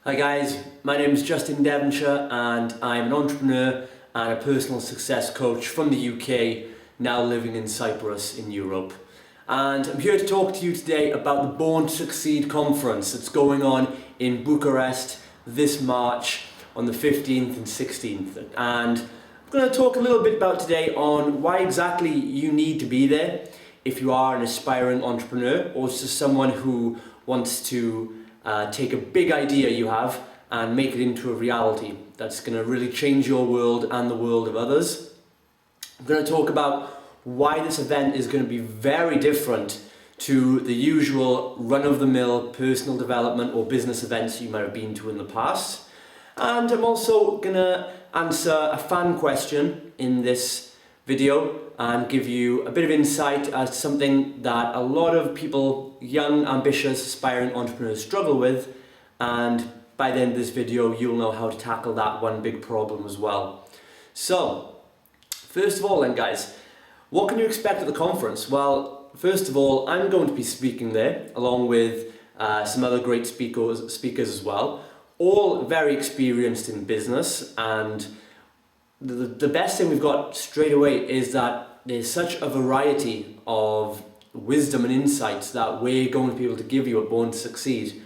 Hi guys, my name is Justin Devonshire and I'm an entrepreneur and a personal success coach from the UK, now living in Cyprus in Europe. And I'm here to talk to you today about the Born to Succeed conference that's going on in Bucharest this March on the 15th and 16th. And I'm going to talk a little bit about today on why exactly you need to be there if you are an aspiring entrepreneur or just someone who wants to take a big idea you have and make it into a reality that's going to really change your world and the world of others. I'm going to talk about why this event is going to be very different to the usual run-of-the-mill personal development or business events you might have been to in the past. And I'm also going to answer a fan question in this video and give you a bit of insight as to something that a lot of people, young, ambitious, aspiring entrepreneurs struggle with, and by the end of this video you'll know how to tackle that one big problem as well. So, first of all then guys, what can you expect at the conference? Well, first of all, I'm going to be speaking there along with some other great speakers as well, all very experienced in business, and the best thing we've got straight away is that there's such a variety of wisdom and insights that we're going to be able to give you at Born to Succeed.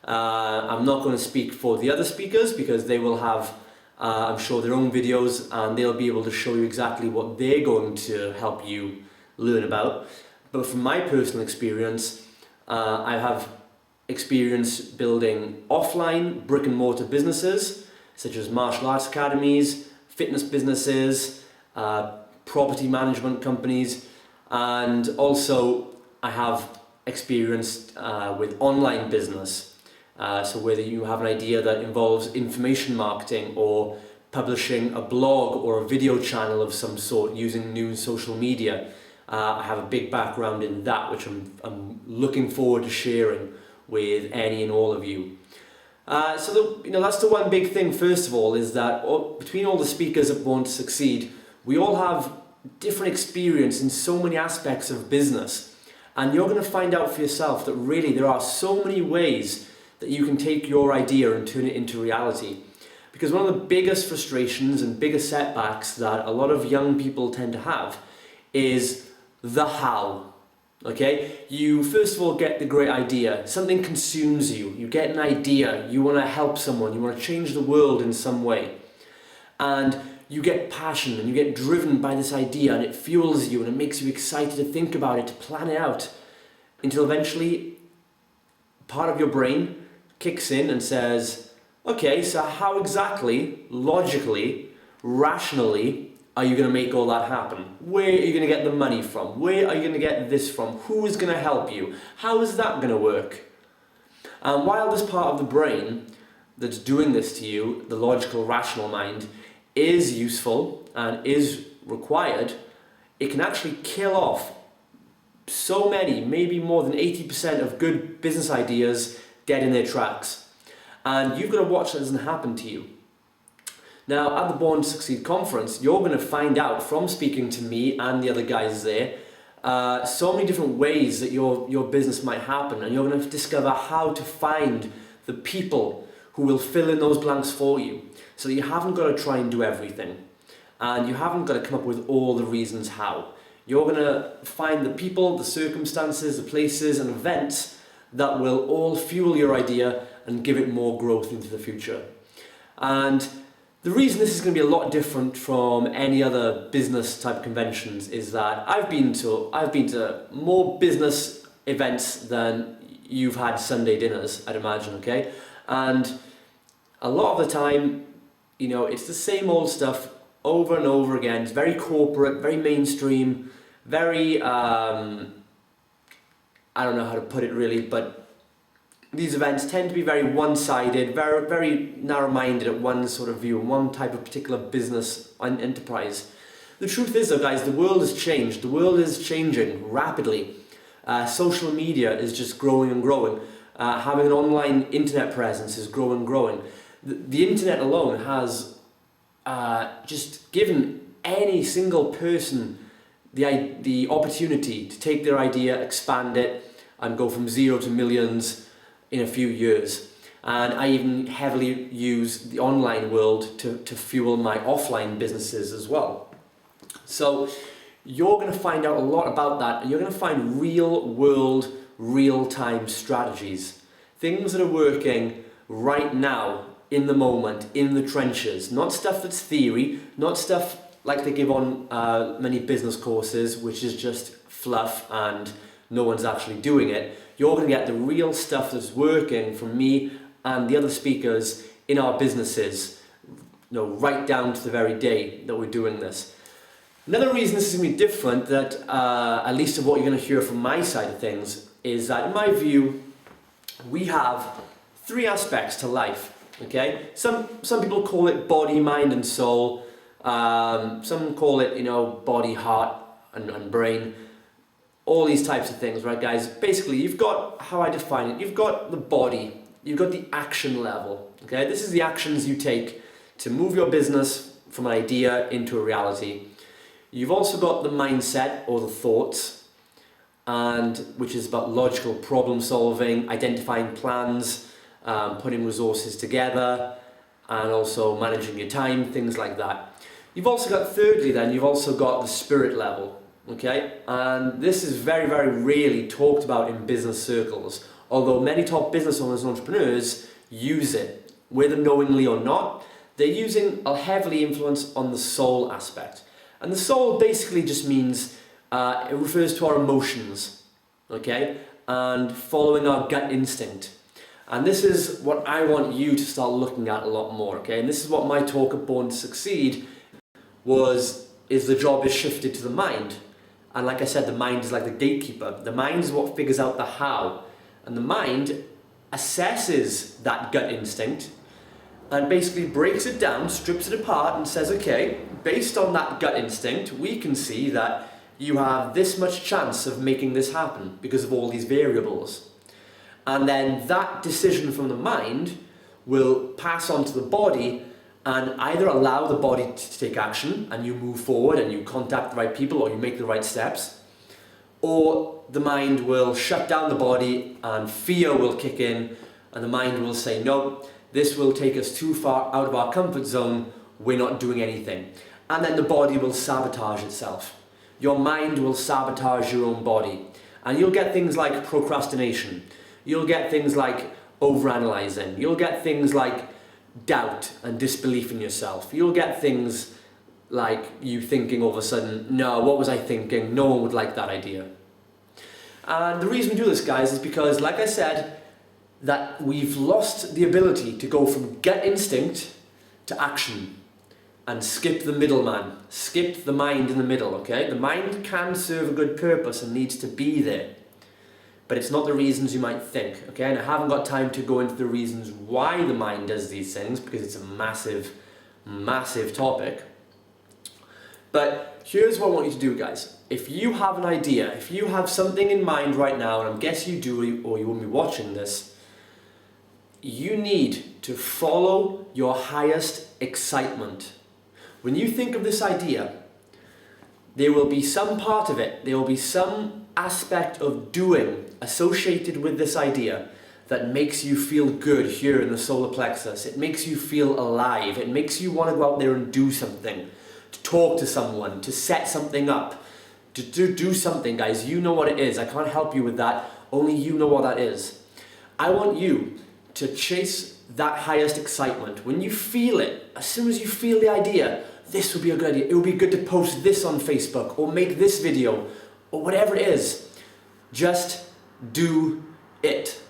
I'm not going to speak for the other speakers because they will have, I'm sure, their own videos and they'll be able to show you exactly what they're going to help you learn about. But from my personal experience, I have experience building offline brick and mortar businesses such as martial arts academies, fitness businesses, property management companies, and also I have experience with online business. So whether you have an idea that involves information marketing or publishing a blog or a video channel of some sort using new social media, I have a big background in that, which I'm looking forward to sharing with any and all of you. That's the one big thing, first of all, is that between all the speakers at Born to Succeed, we all have different experience in so many aspects of business. And you're going to find out for yourself that really there are so many ways that you can take your idea and turn it into reality. Because one of the biggest frustrations and biggest setbacks that a lot of young people tend to have is the how. Okay, you first of all get the great idea, something consumes you, you get an idea, you want to help someone, you want to change the world in some way, and you get passion and you get driven by this idea and it fuels you and it makes you excited to think about it, to plan it out, until eventually part of your brain kicks in and says, okay, so how exactly, logically, rationally, are you going to make all that happen? Where are you going to get the money from? Where are you going to get this from? Who is going to help you? How is that going to work? And while this part of the brain that's doing this to you, the logical, rational mind, is useful and is required, it can actually kill off so many, maybe more than 80% of good business ideas dead in their tracks. And you've got to watch that doesn't happen to you. Now, at the Born to Succeed conference, you're going to find out from speaking to me and the other guys there so many different ways that your business might happen, and you're going to discover how to find the people who will fill in those blanks for you, so that you haven't got to try and do everything, and you haven't got to come up with all the reasons how. You're going to find the people, the circumstances, the places and events that will all fuel your idea and give it more growth into the future. And the reason this is going to be a lot different from any other business type conventions is that I've been to more business events than you've had Sunday dinners, I'd imagine, okay? And a lot of the time, it's the same old stuff over and over again. It's very corporate, very mainstream, very, I don't know how to put it really, but these events tend to be very one-sided, very, very narrow-minded at one sort of view, one type of particular business and enterprise. The truth is though guys, the world has changed. The world is changing rapidly. Social media is just growing and growing. Having an online internet presence is growing and growing. The internet alone has just given any single person the opportunity to take their idea, expand it, and go from zero to millions in a few years. And I even heavily use the online world to fuel my offline businesses as well. So you're going to find out a lot about that, and you're going to find real world, real-time strategies. Things that are working right now, in the moment, in the trenches. Not stuff that's theory, not stuff like they give on many business courses, which is just fluff and no one's actually doing it. You're going to get the real stuff that's working from me and the other speakers in our businesses, right down to the very day that we're doing this. Another reason this is going to be different, that at least of what you're going to hear from my side of things, is that in my view, we have three aspects to life. Okay, some people call it body, mind, and soul. Some call it, body, heart, and brain. All these types of things, right, guys? Basically, you've got, how I define it, you've got the body, you've got the action level. Okay, this is the actions you take to move your business from an idea into a reality. You've also got the mindset, or the thoughts, and which is about logical problem solving, identifying plans, putting resources together, and also managing your time, things like that. You've also got, thirdly then, you've also got the spirit level, okay? And this is very, very rarely talked about in business circles, although many top business owners and entrepreneurs use it. Whether knowingly or not, they're using a heavily influence on the soul aspect. And the soul basically just means, it refers to our emotions, okay? And following our gut instinct. And this is what I want you to start looking at a lot more, okay? And this is what my talk at Born to Succeed is the job is shifted to the mind. And like I said, the mind is like the gatekeeper. The mind is what figures out the how. And the mind assesses that gut instinct and basically breaks it down, strips it apart and says, okay, based on that gut instinct, we can see that you have this much chance of making this happen because of all these variables. And then that decision from the mind will pass on to the body and either allow the body to take action and you move forward and you contact the right people or you make the right steps, or the mind will shut down the body and fear will kick in and the mind will say, no, this will take us too far out of our comfort zone, we're not doing anything. And then the body will sabotage itself. Your mind will sabotage your own body. And you'll get things like procrastination. You'll get things like overanalyzing. You'll get things like doubt and disbelief in yourself. You'll get things like you thinking all of a sudden, no, what was I thinking? No one would like that idea. And the reason we do this, guys, is because, like I said, that we've lost the ability to go from gut instinct to action and skip the middleman, skip the mind in the middle, okay? The mind can serve a good purpose and needs to be there. But it's not the reasons you might think, okay? And I haven't got time to go into the reasons why the mind does these things because it's a massive, massive topic. But here's what I want you to do, guys. If you have an idea, if you have something in mind right now, and I guess you do or you won't be watching this, you need to follow your highest excitement. When you think of this idea, there will be some part of it, there will be some aspect of doing associated with this idea that makes you feel good here in the solar plexus. It makes you feel alive. It makes you want to go out there and do something, to talk to someone, to set something up, to do something, guys. You know what it is. I can't help you with that. Only you know what that is. I want you to chase that highest excitement. When you feel it, as soon as you feel the idea, this would be a good idea. It would be good to post this on Facebook or make this video or whatever it is. Just do it.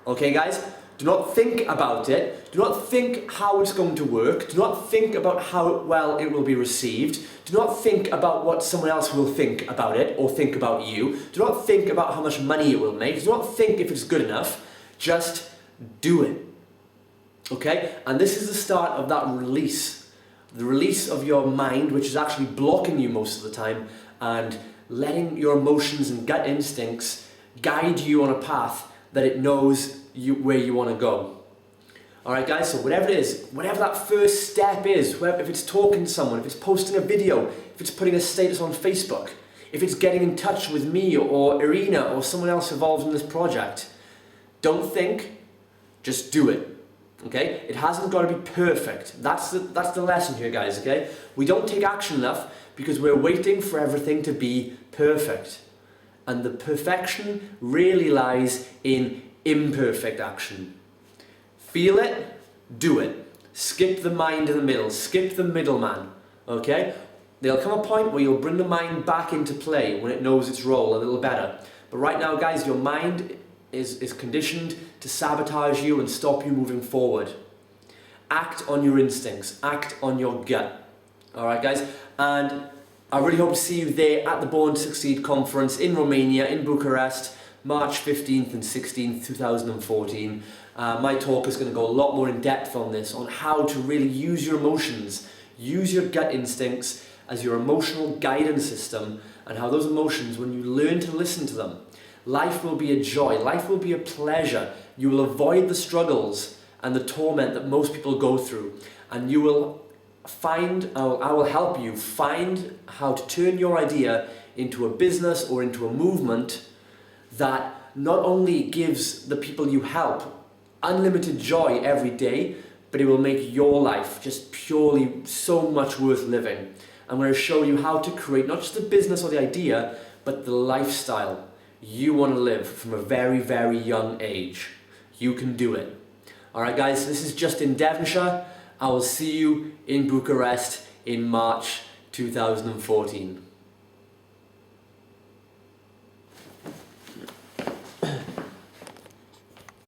Okay, guys? Do not think about it. Do not think how it's going to work. Do not think about how well it will be received. Do not think about what someone else will think about it or think about you. Do not think about how much money it will make. Do not think if it's good enough. Just do it. Okay? And this is the start of that release. The release of your mind, which is actually blocking you most of the time, and letting your emotions and gut instincts guide you on a path that it knows where you want to go. Alright, guys, so whatever it is, whatever that first step is, if it's talking to someone, if it's posting a video, if it's putting a status on Facebook, if it's getting in touch with me or Irina or someone else involved in this project, don't think, Just do it. Okay? It hasn't got to be perfect. That's the lesson here, guys, okay? We don't take action enough because we're waiting for everything to be perfect. And the perfection really lies in imperfect action. Feel it, do it. Skip the mind in the middle, skip the middleman, okay? There'll come a point where you'll bring the mind back into play when it knows its role a little better. But right now, guys, your mind is conditioned to sabotage you and stop you moving forward. Act on your instincts, act on your gut. Alright, guys? And I really hope to see you there at the Born to Succeed conference in Romania, in Bucharest, March 15th and 16th, 2014. My talk is going to go a lot more in depth on this, on how to really use your emotions, use your gut instincts as your emotional guidance system, and how those emotions, when you learn to listen to them, life will be a joy, life will be a pleasure. You will avoid the struggles and the torment that most people go through, and you will find, I will help you find how to turn your idea into a business or into a movement that not only gives the people you help unlimited joy every day, but it will make your life just purely so much worth living. I'm going to show you how to create not just the business or the idea, but the lifestyle you want to live from a very, very young age. You can do it. Alright guys, this is just in Devonshire. I will see you in Bucharest in March 2014.